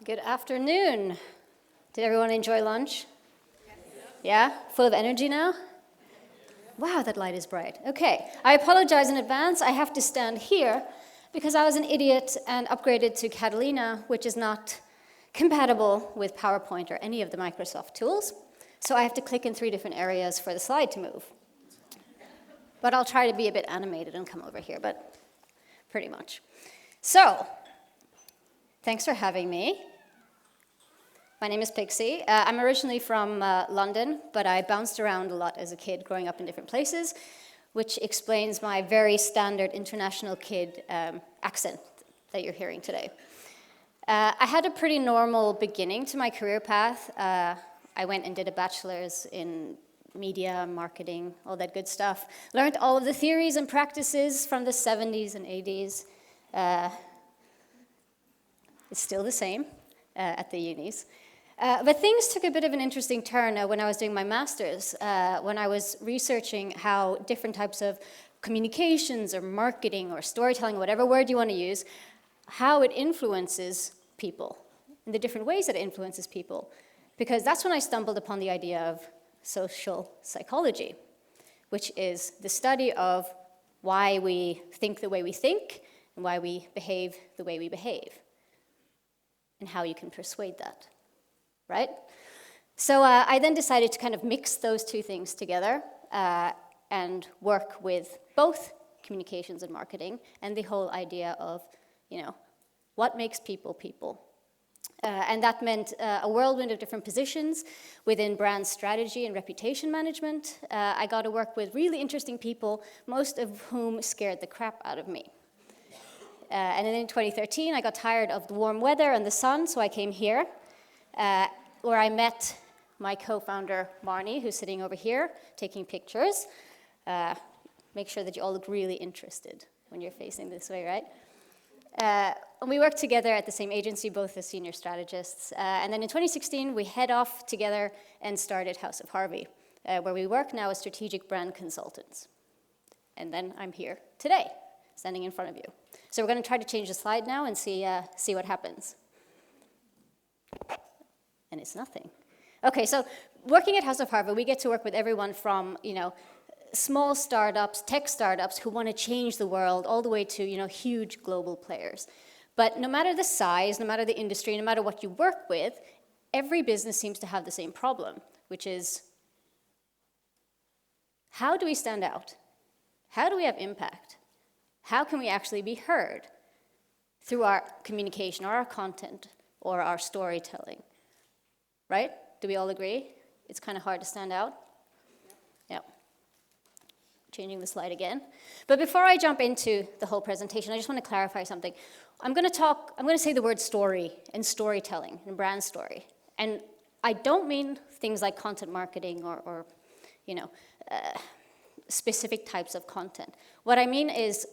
Good afternoon. Did everyone enjoy lunch? Yeah? Full of energy now? Wow, that light is bright. Okay, I apologize in advance. I have to stand here because I was an idiot and upgraded to Catalina, which is not compatible with PowerPoint or any of the Microsoft tools. So I have to click in 3 different areas for the slide to move. But I'll try to be a bit animated and come over here, but pretty much. So, thanks for having me. My name is Pixie. I'm originally from London, but I bounced around a lot as a kid, growing up in different places, which explains my very standard international kid accent that you're hearing today. I had a pretty normal beginning to my career path. I went and did a bachelor's in media, marketing, all that good stuff. Learned all of the theories and practices from the 70s and 80s. It's still the same at the unis. But things took a bit of an interesting turn when I was doing my master's, when I was researching how different types of communications or marketing or storytelling, whatever word you want to use, how it influences people, and the different ways that it influences people. Because that's when I stumbled upon the idea of social psychology, which is the study of why we think the way we think and why we behave the way we behave, and how you can persuade that, right? So I then decided to kind of mix those 2 things together and work with both communications and marketing and the whole idea of, what makes people people. And that meant a whirlwind of different positions within brand strategy and reputation management. I got to work with really interesting people, most of whom scared the crap out of me. And then in 2013, I got tired of the warm weather and the sun, so I came here, where I met my co-founder, Marnie, who's sitting over here, taking pictures. Make sure that you all look really interested when you're facing this way, right? And we worked together at the same agency, both as senior strategists. And then in 2016, we head off together and started House of Harvey, where we work now as strategic brand consultants. And then I'm here today, standing in front of you. So we're going to try to change the slide now and see what happens. And it's nothing. Okay, so working at House of Harvey, we get to work with everyone from, small startups, tech startups who want to change the world, all the way to, huge global players. But no matter the size, no matter the industry, no matter what you work with, every business seems to have the same problem, which is, how do we stand out? How do we have impact? How can we actually be heard through our communication or our content or our storytelling? Right? Do we all agree? It's kind of hard to stand out? Yeah. Changing the slide again. But before I jump into the whole presentation, I just want to clarify something. I'm going to say the word story and storytelling and brand story. And I don't mean things like content marketing or specific types of content. What I mean is,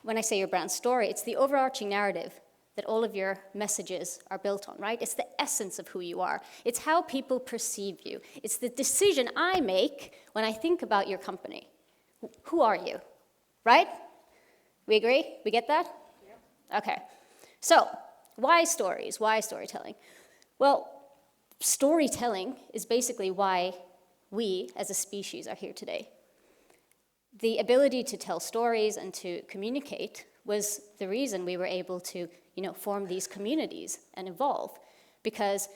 when I say your brand story, it's the overarching narrative that all of your messages are built on, right? It's the essence of who you are. It's how people perceive you. It's the decision I make when I think about your company. Who are you, right? We agree? We get that? Yeah. Okay. So, why stories? Why storytelling? Well, storytelling is basically why we, as a species, are here today. The ability to tell stories and to communicate was the reason we were able to, form these communities and evolve, because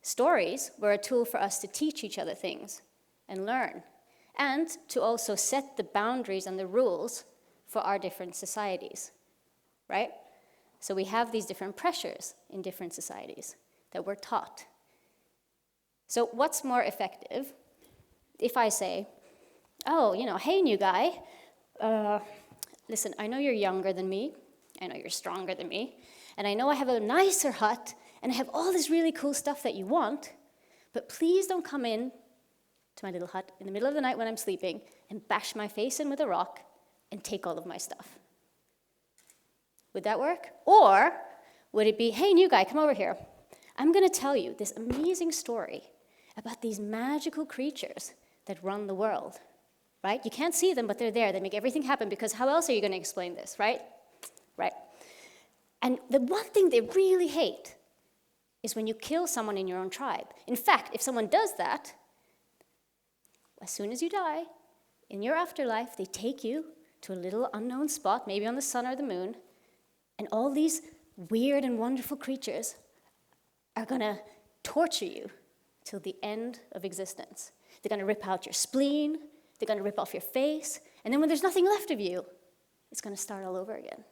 stories were a tool for us to teach each other things and learn, and to also set the boundaries and the rules for our different societies, right? So we have these different pressures in different societies that we're taught. So what's more effective if I say, oh, hey, new guy, listen, I know you're younger than me, I know you're stronger than me, and I know I have a nicer hut, and I have all this really cool stuff that you want, but please don't come in to my little hut in the middle of the night when I'm sleeping and bash my face in with a rock and take all of my stuff. Would that work? Or would it be, hey, new guy, come over here. I'm going to tell you this amazing story about these magical creatures that run the world, right? You can't see them, but they're there. They make everything happen, because how else are you going to explain this, right? Right. And the one thing they really hate is when you kill someone in your own tribe. In fact, if someone does that, as soon as you die, in your afterlife, they take you to a little unknown spot, maybe on the sun or the moon, and all these weird and wonderful creatures are going to torture you till the end of existence. They're going to rip out your spleen, they're going to rip off your face, and then when there's nothing left of you, it's going to start all over again.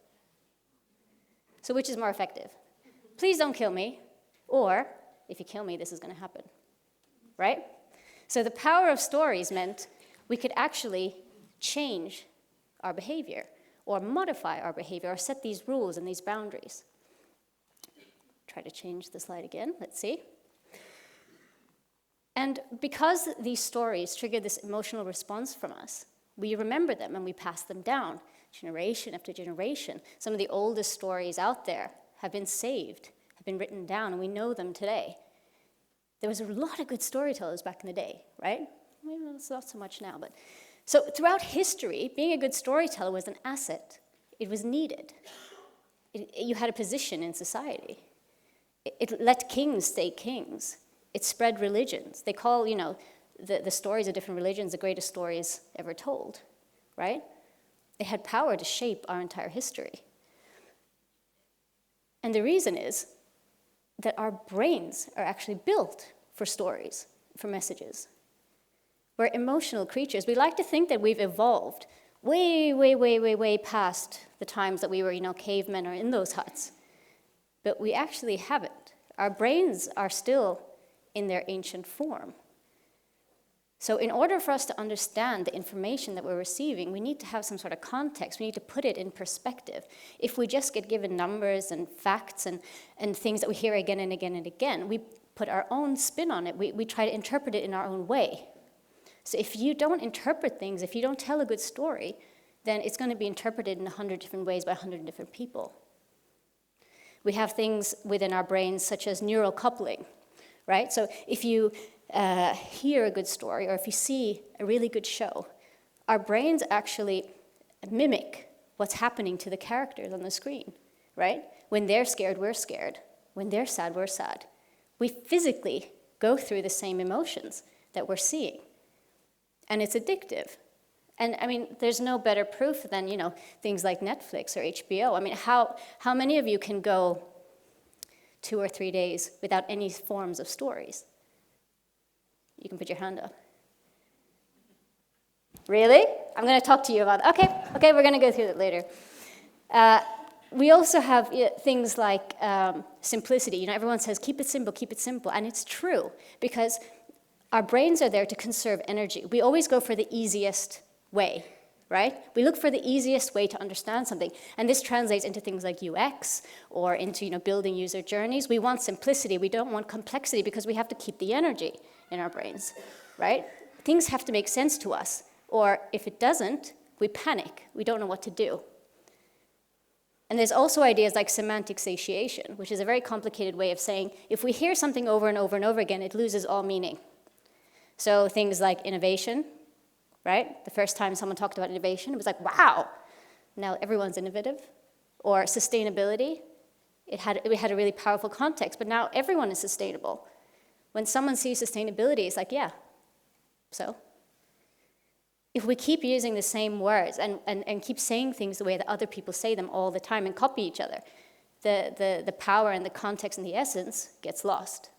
So which is more effective? Please don't kill me, or if you kill me, this is going to happen, right? So the power of stories meant we could actually change our behavior, or modify our behavior, or set these rules and these boundaries. Try to change the slide again, let's see. And because these stories trigger this emotional response from us, we remember them and we pass them down, generation after generation. Some of the oldest stories out there have been saved, have been written down, and we know them today. There was a lot of good storytellers back in the day, right? Maybe it's not so much now, but so throughout history, being a good storyteller was an asset. It was needed. You had a position in society. It let kings stay kings. It spread religions. They call, the stories of different religions the greatest stories ever told, right? They had power to shape our entire history. And the reason is that our brains are actually built for stories, for messages. We're emotional creatures. We like to think that we've evolved way past the times that we were, cavemen or in those huts. But we actually haven't. Our brains are still in their ancient form. So in order for us to understand the information that we're receiving, we need to have some sort of context. We need to put it in perspective. If we just get given numbers and facts and things that we hear again and again and again, we put our own spin on it. We try to interpret it in our own way. So if you don't interpret things, if you don't tell a good story, then it's going to be interpreted in 100 different ways by 100 different people. We have things within our brains such as neural coupling, right? So if you hear a good story or if you see a really good show, our brains actually mimic what's happening to the characters on the screen, right? When they're scared, we're scared. When they're sad, we're sad. We physically go through the same emotions that we're seeing. And it's addictive. And there's no better proof than, things like Netflix or HBO. How many of you can go 2 or 3 days without any forms of stories? You can put your hand up. Really? I'm going to talk to you about it. Okay, we're going to go through that later. We also have things like simplicity. Everyone says, keep it simple, and it's true, because our brains are there to conserve energy. We always go for the easiest way, right? We look for the easiest way to understand something, and this translates into things like UX or into building user journeys. We want simplicity. We don't want complexity because we have to keep the energy in our brains, right? Things have to make sense to us, or if it doesn't, we panic. We don't know what to do. And there's also ideas like semantic satiation, which is a very complicated way of saying if we hear something over and over and over again, it loses all meaning. So things like innovation, right? The first time someone talked about innovation, it was like, wow, now everyone's innovative. Or sustainability, it had a really powerful context, but now everyone is sustainable. When someone sees sustainability, it's like, yeah, so? If we keep using the same words and keep saying things the way that other people say them all the time and copy each other, the power and the context and the essence gets lost.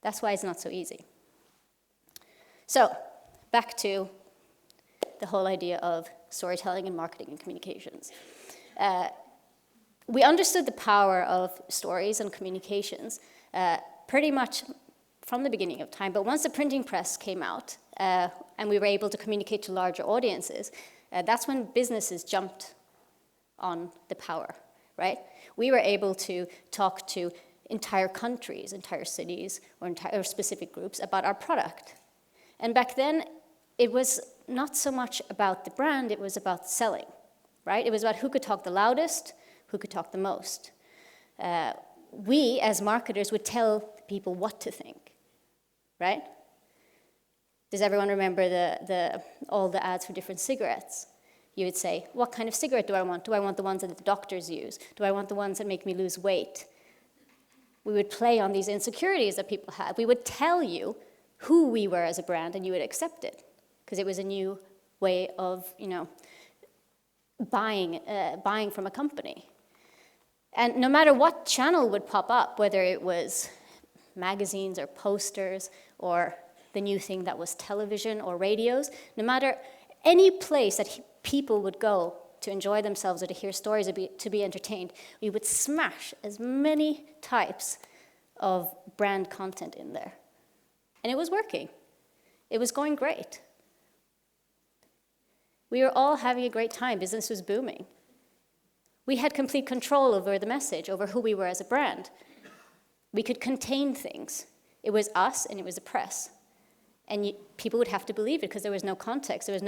That's why it's not so easy. So, back to the whole idea of storytelling and marketing and communications. We understood the power of stories and communications pretty much from the beginning of time, but once the printing press came out and we were able to communicate to larger audiences, that's when businesses jumped on the power, right? We were able to talk to entire countries, entire cities, or specific groups about our product. And back then, it was not so much about the brand, it was about selling, right? It was about who could talk the loudest, who could talk the most. We, as marketers, would tell people what to think, right? Does everyone remember all the ads for different cigarettes? You would say, what kind of cigarette do I want? Do I want the ones that the doctors use? Do I want the ones that make me lose weight? We would play on these insecurities that people had. We would tell you who we were as a brand, and you would accept it, because it was a new way of, buying from a company. And no matter what channel would pop up, whether it was magazines or posters or the new thing that was television or radios, no matter any place that people would go to enjoy themselves or to hear stories or to be entertained, we would smash as many types of brand content in there. And it was working. It was going great. We were all having a great time. Business was booming. We had complete control over the message, over who we were as a brand. We could contain things. It was us and it was the press. And people would have to believe it because there was no context. There's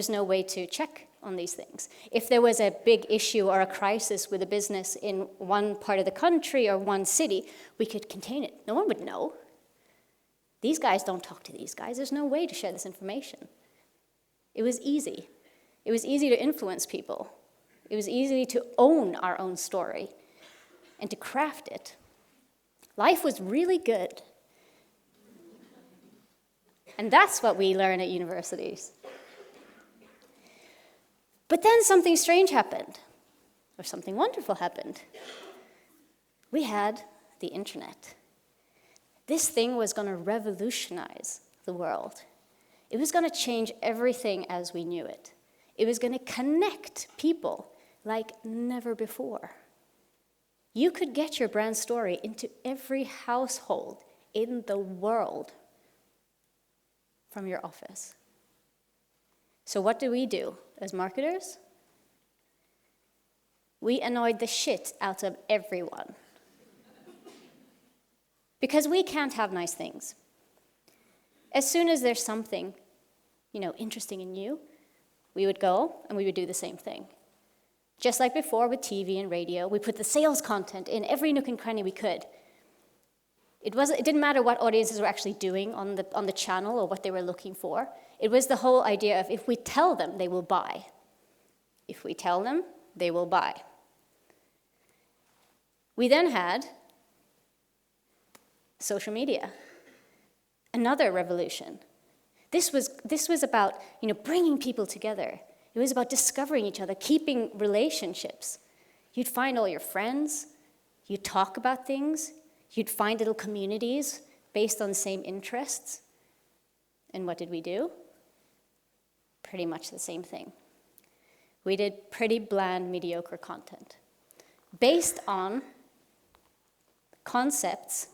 no way to check on these things. If there was a big issue or a crisis with a business in one part of the country or one city, we could contain it. No one would know. These guys don't talk to these guys. There's no way to share this information. It was easy. It was easy to influence people. It was easy to own our own story and to craft it. Life was really good. And that's what we learn at universities. But then something strange happened, or something wonderful happened. We had the internet. This thing was going to revolutionize the world. It was going to change everything as we knew it. It was going to connect people like never before. You could get your brand story into every household in the world from your office. So what do we do as marketers? We annoyed the shit out of everyone. Because we can't have nice things. As soon as there's something, interesting and new, we would go and we would do the same thing. Just like before with TV and radio, we put the sales content in every nook and cranny we could. It didn't matter what audiences were actually doing on the channel or what they were looking for. It was the whole idea of if we tell them, they will buy. If we tell them, they will buy. We then had social media, another revolution. This was about bringing people together. It was about discovering each other, keeping relationships. You'd find all your friends. You'd talk about things. You'd find little communities based on the same interests. And what did we do? Pretty much the same thing. We did pretty bland, mediocre content based on concepts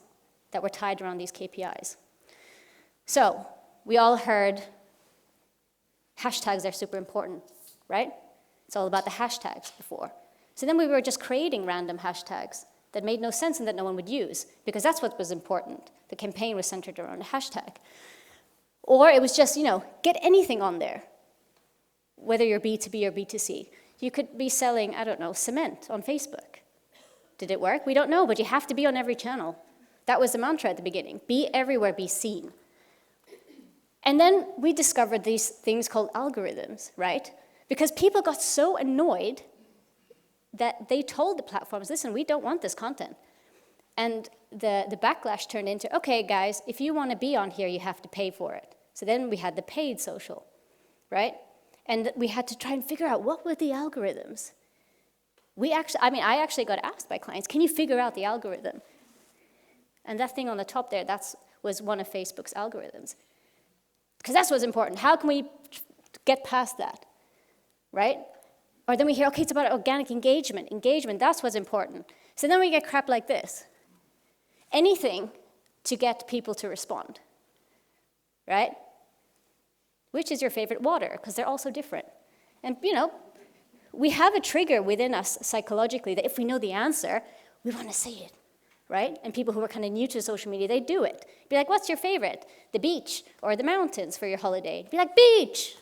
that were tied around these KPIs. So we all heard hashtags are super important, right? It's all about the hashtags before. So then we were just creating random hashtags that made no sense and that no one would use, because that's what was important. The campaign was centered around a hashtag. Or it was just, get anything on there, whether you're B2B or B2C. You could be selling, cement on Facebook. Did it work? We don't know, but you have to be on every channel. That was the mantra at the beginning. Be everywhere, be seen. And then we discovered these things called algorithms, right? Because people got so annoyed that they told the platforms, listen, we don't want this content. And the backlash turned into, okay, guys, if you want to be on here, you have to pay for it. So then we had the paid social, right? And we had to try and figure out what were the algorithms. I actually got asked by clients, can you figure out the algorithm? And that thing on the top there, that was one of Facebook's algorithms. Because that's what's important. How can we get past that, right? Or then we hear, okay, it's about organic engagement. Engagement, that's what's important. So then we get crap like this. Anything to get people to respond, right? Which is your favorite water? Because they're all so different. And, we have a trigger within us psychologically that if we know the answer, we want to say it, right? And people who are kind of new to social media, they do it. Be like, what's your favorite? The beach or the mountains for your holiday? Be like, beach,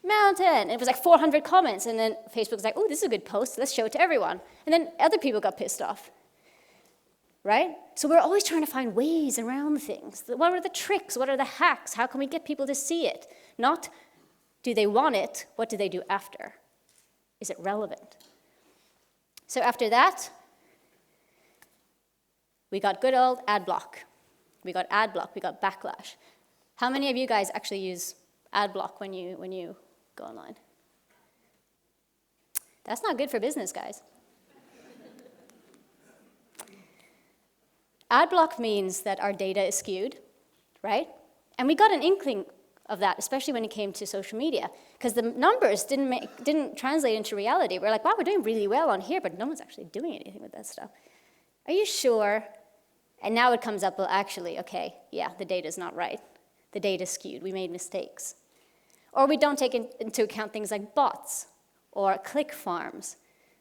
mountain. And it was like 400 comments. And then Facebook was like, oh, this is a good post. Let's show it to everyone. And then other people got pissed off, right? So we're always trying to find ways around things. What are the tricks? What are the hacks? How can we get people to see it? Not, do they want it? What do they do after? Is it relevant? So after that, We got good old ad block. We got ad block, we got backlash. How many of you guys actually use ad block when you go online? That's not good for business, guys. Ad block means that our data is skewed, right? And we got an inkling of that, especially when it came to social media, because the numbers didn't translate into reality. We're like, wow, we're doing really well on here, but no one's actually doing anything with that stuff. Are you sure? And now it comes up, well, actually, okay, yeah, the data's not right. The data's skewed. We made mistakes. Or we don't take into account things like bots or click farms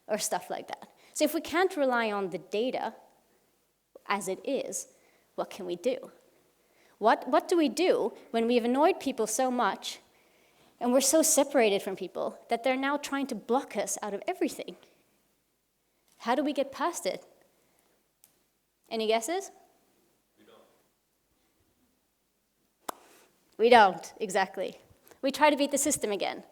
or stuff like that. So if we can't rely on the data as it is, what can we do? What do we do when we've annoyed people so much and we're so separated from people that they're now trying to block us out of everything? How do we get past it? Any guesses? We don't, exactly. We try to beat the system again.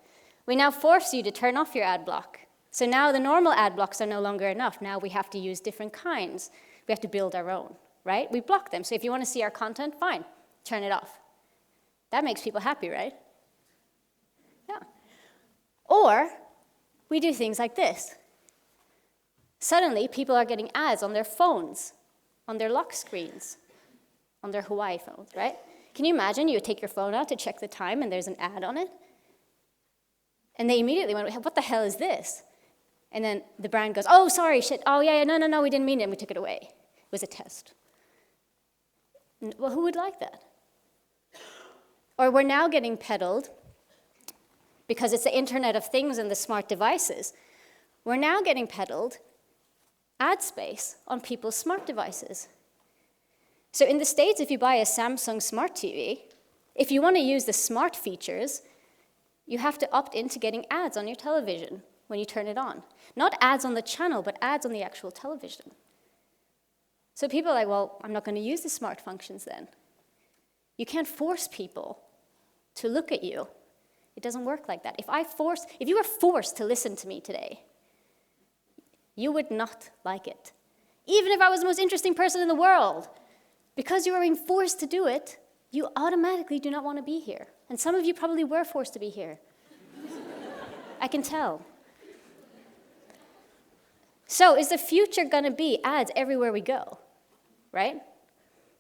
We now force you to turn off your ad block. So now the normal ad blocks are no longer enough. Now we have to use different kinds. We have to build our own, right? We block them. So if you want to see our content, fine, turn it off. That makes people happy, right? Yeah. Or we do things like this. Suddenly, people are getting ads on their phones, on their lock screens, on their Hawaii phones, right? Can you imagine you take your phone out to check the time and there's an ad on it? And they immediately went, what the hell is this? And then the brand goes, oh, sorry, shit, oh, yeah, no, we didn't mean it, and we took it away. It was a test. Well, who would like that? Or we're now getting peddled, because it's the Internet of Things and the smart devices, we're now getting peddled ad space on people's smart devices. So in the States, if you buy a Samsung Smart TV, if you want to use the smart features, you have to opt into getting ads on your television when you turn it on. Not ads on the channel, but ads on the actual television. So people are like, well, I'm not going to use the smart functions then. You can't force people to look at you. It doesn't work like that. If you were forced to listen to me today, you would not like it. Even if I was the most interesting person in the world, because you are being forced to do it, you automatically do not want to be here. And some of you probably were forced to be here. I can tell. So is the future going to be ads everywhere we go, right?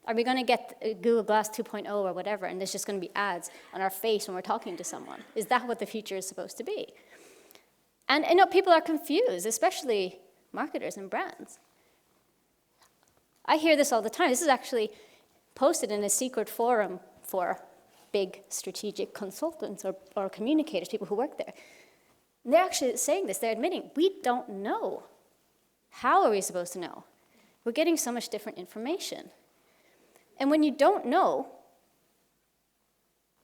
Are we going to get Google Glass 2.0 or whatever, and there's just going to be ads on our face when we're talking to someone? Is that what the future is supposed to be? And people are confused, especially marketers and brands. I hear this all the time. This is actually posted in a secret forum for big strategic consultants or communicators, people who work there. And they're actually saying this. They're admitting, we don't know. How are we supposed to know? We're getting so much different information. And when you don't know,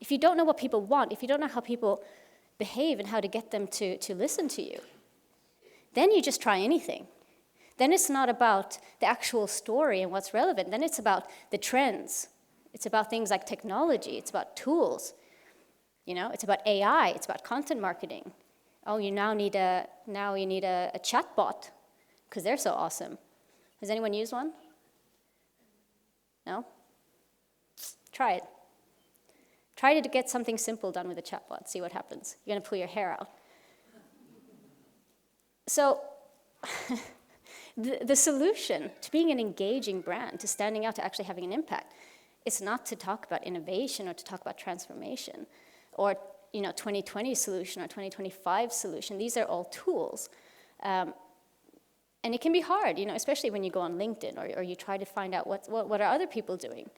if you don't know what people want, if you don't know how people behave and how to get them to listen to you, then you just try anything. Then it's not about the actual story and what's relevant. Then it's about the trends. It's about things like technology. It's about tools. It's about AI. It's about content marketing. Oh, you need a chatbot because they're so awesome. Has anyone used one? No? Try it. Try to get something simple done with a chatbot. See what happens. You're going to pull your hair out. So the solution to being an engaging brand, to standing out, to actually having an impact, it's not to talk about innovation or to talk about transformation or 2020 solution or 2025 solution. These are all tools. And it can be hard, especially when you go on LinkedIn or you try to find out what are other people doing.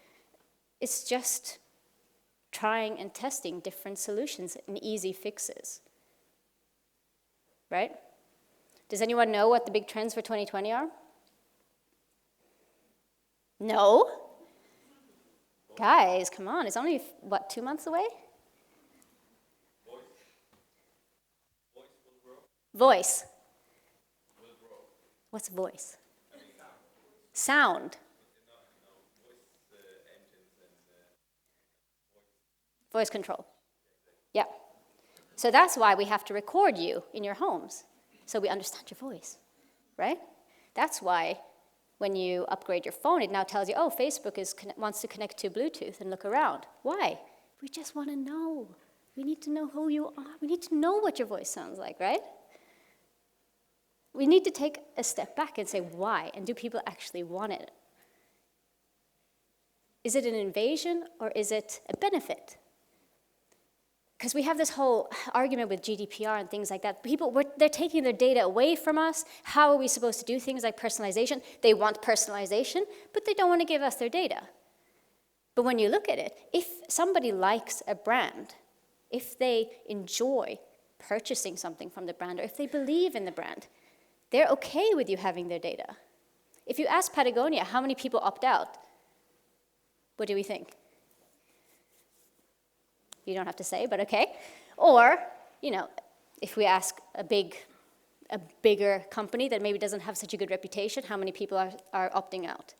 It's just trying and testing different solutions and easy fixes. Right? Does anyone know what the big trends for 2020 are? No? Guys, come on. It's only, 2 months away? Voice. What's voice? Sound. Voice control. Yeah. So that's why we have to record you in your homes, so we understand your voice, right? That's why When you upgrade your phone, it now tells you, oh, Facebook wants to connect to Bluetooth and look around. Why? We just want to know. We need to know who you are. We need to know what your voice sounds like, right? We need to take a step back and say, why? And do people actually want it? Is it an invasion or is it a benefit? Because we have this whole argument with GDPR and things like that. They're taking their data away from us. How are we supposed to do things like personalization? They want personalization, but they don't want to give us their data. But when you look at it, if somebody likes a brand, if they enjoy purchasing something from the brand, or if they believe in the brand, they're okay with you having their data. If you ask Patagonia how many people opt out, what do we think? You don't have to say, but okay. Or, if we ask a bigger company that maybe doesn't have such a good reputation, how many people are opting out?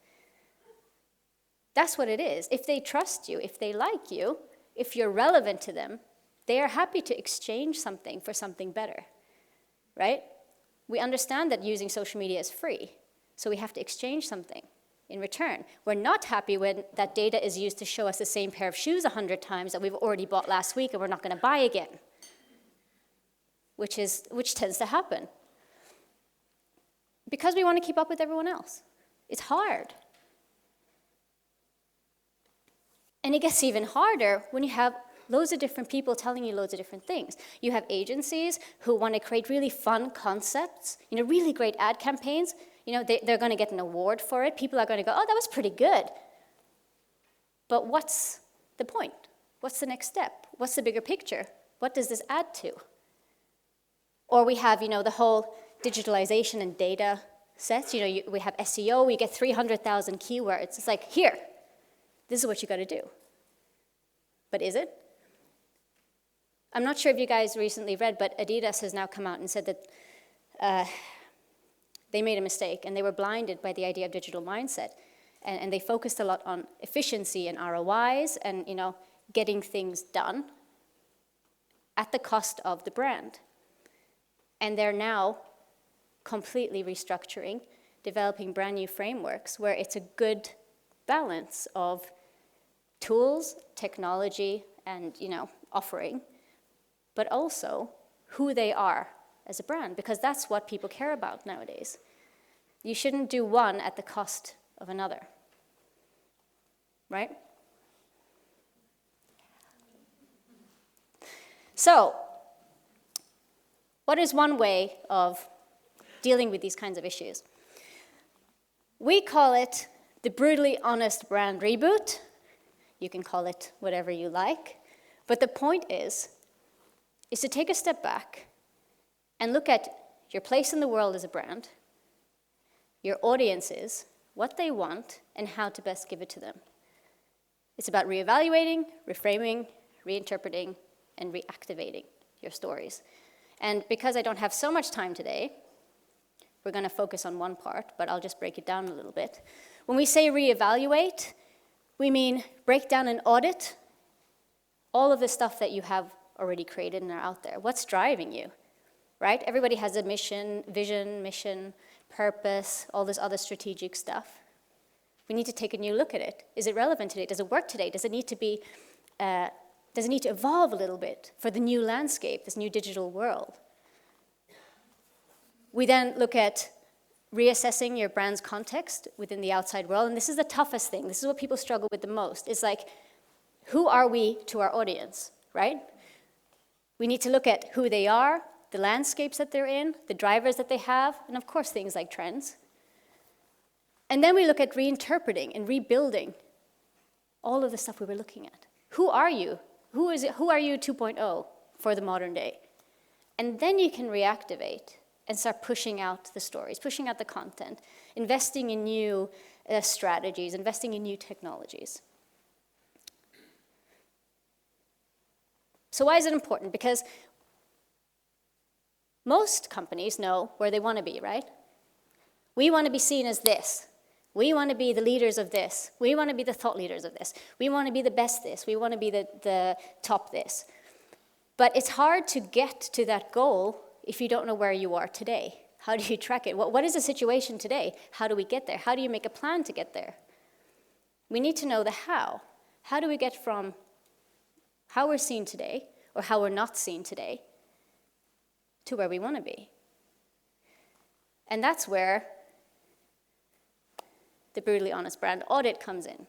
That's what it is. If they trust you, if they like you, if you're relevant to them, they are happy to exchange something for something better, right? We understand that using social media is free, so we have to exchange something in return. We're not happy when that data is used to show us the same pair of shoes 100 times that we've already bought last week and we're not going to buy again, which tends to happen. Because we want to keep up with everyone else. It's hard. And it gets even harder when you have loads of different people telling you loads of different things. You have agencies who want to create really fun concepts, really great ad campaigns. They're going to get an award for it. People are going to go, oh, that was pretty good. But what's the point? What's the next step? What's the bigger picture? What does this add to? Or we have, the whole digitalization and data sets. We have SEO. We get 300,000 keywords. It's like, here, this is what you got to do. But is it? I'm not sure if you guys recently read, but Adidas has now come out and said that they made a mistake, and they were blinded by the idea of digital mindset. And they focused a lot on efficiency and ROIs and, getting things done at the cost of the brand. And they're now completely restructuring, developing brand new frameworks where it's a good balance of tools, technology, and, offering, but also who they are as a brand, because that's what people care about nowadays. You shouldn't do one at the cost of another, right? So, what is one way of dealing with these kinds of issues? We call it the brutally honest brand reboot. You can call it whatever you like, but the point is to take a step back and look at your place in the world as a brand, your audiences, what they want, and how to best give it to them. It's about reevaluating, reframing, reinterpreting, and reactivating your stories. And because I don't have so much time today, we're going to focus on one part, but I'll just break it down a little bit. When we say reevaluate, we mean break down and audit all of the stuff that you have already created and are out there. What's driving you? Right? Everybody has a mission, vision, mission, purpose, all this other strategic stuff. We need to take a new look at it. Is it relevant today? Does it work today? Does it need to evolve a little bit for the new landscape, this new digital world? We then look at reassessing your brand's context within the outside world, and this is the toughest thing. This is what people struggle with the most. It's like, who are we to our audience, right? We need to look at who they are, the landscapes that they're in, the drivers that they have, and of course things like trends. And then we look at reinterpreting and rebuilding all of the stuff we were looking at. Who are you? Who are you 2.0 for the modern day? And then you can reactivate and start pushing out the stories, pushing out the content, investing in new strategies, investing in new technologies. So why is it important? Because most companies know where they want to be, right? We want to be seen as this. We want to be the leaders of this. We want to be the thought leaders of this. We want to be the best this. We want to be the top this. But it's hard to get to that goal if you don't know where you are today. How do you track it? What is the situation today? How do we get there? How do you make a plan to get there? We need to know the how. How do we get from how we're seen today, or how we're not seen today, to where we want to be? And that's where the brutally honest brand audit comes in.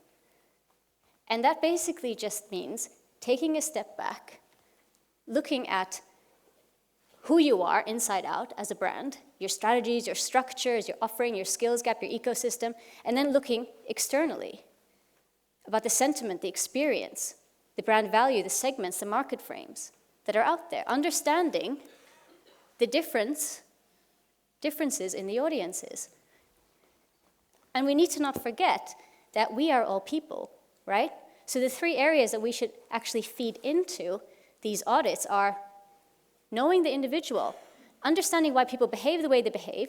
And that basically just means taking a step back, looking at who you are inside out as a brand, your strategies, your structures, your offering, your skills gap, your ecosystem, and then looking externally about the sentiment, the experience, the brand value, the segments, the market frames that are out there, understanding the differences in the audiences. And we need to not forget that we are all people, right? So the 3 areas that we should actually feed into these audits are knowing the individual, understanding why people behave the way they behave,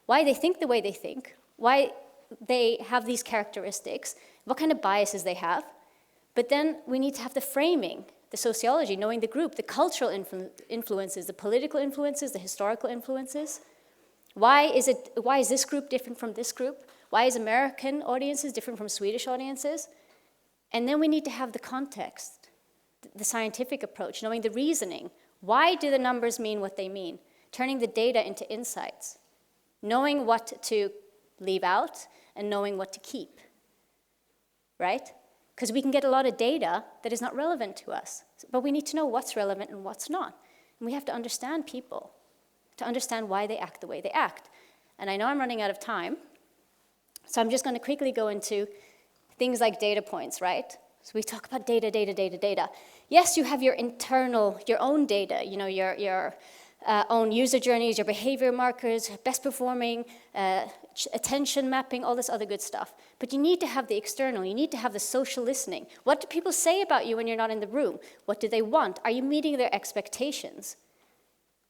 why they think the way they think, why they have these characteristics, what kind of biases they have. But then we need to have the framing, the sociology, knowing the group, the cultural influences, the political influences, the historical influences. Why is this group different from this group? Why is American audiences different from Swedish audiences? And then we need to have the context, the scientific approach, knowing the reasoning. Why do the numbers mean what they mean? Turning the data into insights, knowing what to leave out and knowing what to keep, right? Because we can get a lot of data that is not relevant to us, but we need to know what's relevant and what's not. And we have to understand people, to understand why they act the way they act. And I know I'm running out of time, so I'm just going to quickly go into things like data points, right? So we talk about data, data, data, data. Yes, you have your internal, your own data, you know, your own user journeys, your behavior markers, best performing, attention mapping, all this other good stuff. But you need to have the external, you need to have the social listening. What do people say about you when you're not in the room? What do they want? Are you meeting their expectations?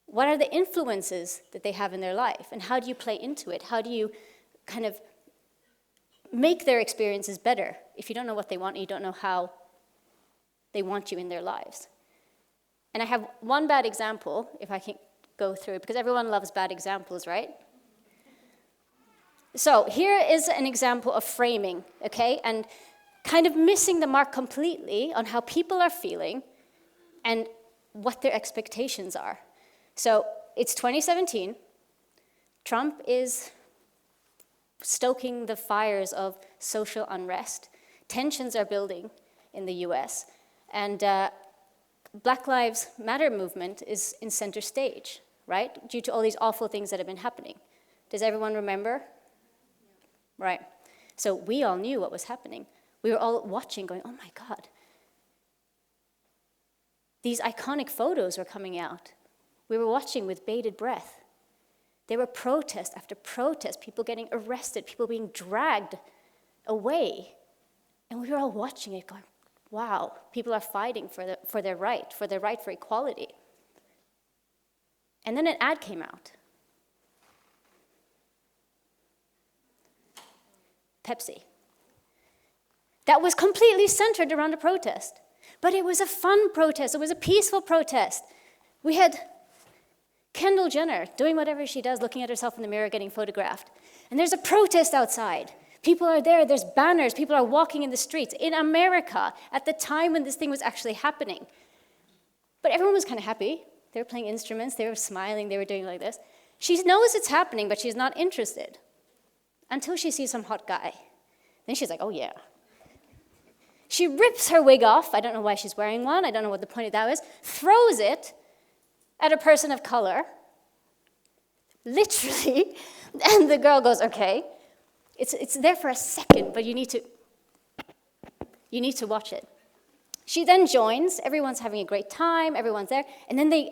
What are the influences that they have in their life? And how do you play into it? How do you kind of make their experiences better if you don't know what they want and you don't know how they want you in their lives? And I have one bad example, if I can go through it, because everyone loves bad examples, right? So here is an example of framing, okay? And kind of missing the mark completely on how people are feeling and what their expectations are. So it's 2017. Trump is stoking the fires of social unrest. Tensions are building in the US. And Black Lives Matter movement is in center stage, right? Due to all these awful things that have been happening. Does everyone remember? Right. So we all knew what was happening. We were all watching going, oh my God. These iconic photos were coming out. We were watching with bated breath. There were protest after protest, people getting arrested, people being dragged away. And we were all watching it going, wow, people are fighting for their right for equality. And then an ad came out. Pepsi. That was completely centered around a protest. But it was a fun protest. It was a peaceful protest. We had Kendall Jenner doing whatever she does, looking at herself in the mirror, getting photographed. And there's a protest outside. People are there, there's banners, people are walking in the streets in America at the time when this thing was actually happening. But everyone was kind of happy. They were playing instruments, they were smiling, they were doing like this. She knows it's happening, but she's not interested until she sees some hot guy. Then she's like, oh yeah. She rips her wig off. I don't know why she's wearing one. I don't know what the point of that was. Throws it at a person of color, literally, and the girl goes, okay, it's there for a second, but you need to watch it. She then joins, everyone's having a great time, everyone's there, and then they,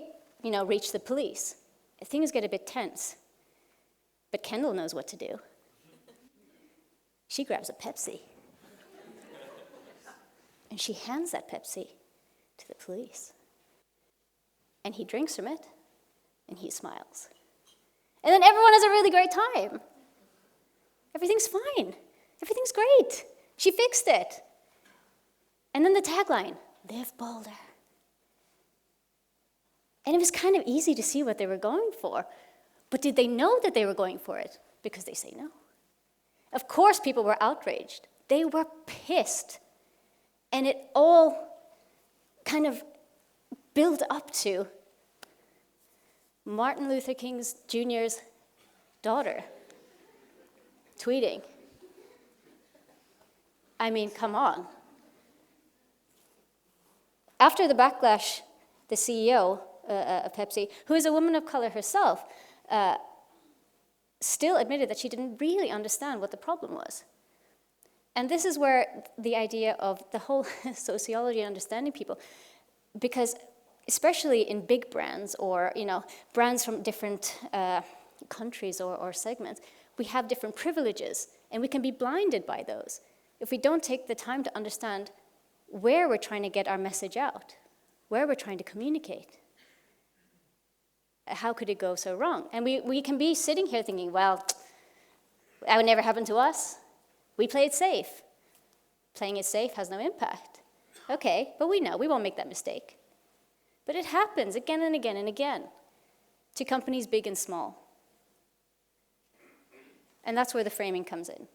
reach the police. Things get a bit tense, but Kendall knows what to do. She grabs a Pepsi, and she hands that Pepsi to the police. And he drinks from it, and he smiles. And then everyone has a really great time. Everything's fine. Everything's great. She fixed it. And then the tagline, live bolder. And it was kind of easy to see what they were going for. But did they know that they were going for it? Because they say no. Of course people were outraged. They were pissed. And it all kind of built up to Martin Luther King Jr.'s daughter tweeting. I mean, come on. After the backlash, the CEO of Pepsi, who is a woman of color herself, still admitted that she didn't really understand what the problem was. And this is where the idea of the whole sociology and understanding people, because especially in big brands or brands from different countries or segments, we have different privileges, and we can be blinded by those if we don't take the time to understand where we're trying to get our message out, where we're trying to communicate. How could it go so wrong? And we can be sitting here thinking, well, that would never happen to us. We play it safe. Playing it safe has no impact. Okay, but we know we won't make that mistake. But it happens again and again and again to companies big and small. And that's where the framing comes in.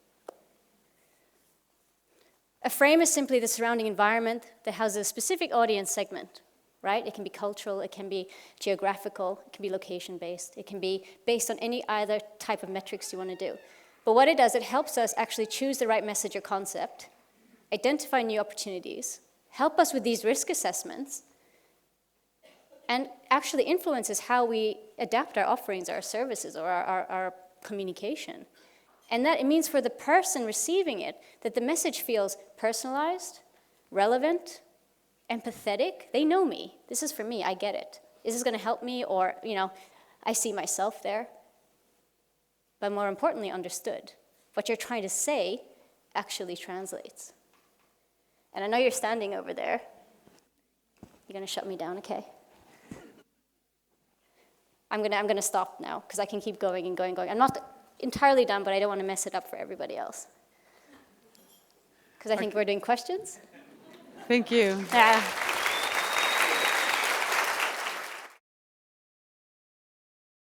A frame is simply the surrounding environment that has a specific audience segment, right? It can be cultural, it can be geographical, it can be location-based, it can be based on any other type of metrics you want to do. But what it does, it helps us actually choose the right message or concept, identify new opportunities, help us with these risk assessments, and actually influences how we adapt our offerings, our services, or our communication. And that it means for the person receiving it that the message feels personalized, relevant, empathetic. They know me. This is for me. I get it. Is this going to help me? Or, I see myself there. But more importantly, understood. What you're trying to say actually translates. And I know you're standing over there. You're going to shut me down, okay? I'm going to stop now, because I can keep going and going and going. I'm not entirely done, but I don't want to mess it up for everybody else. Because I think we're doing questions. Thank you. Yeah.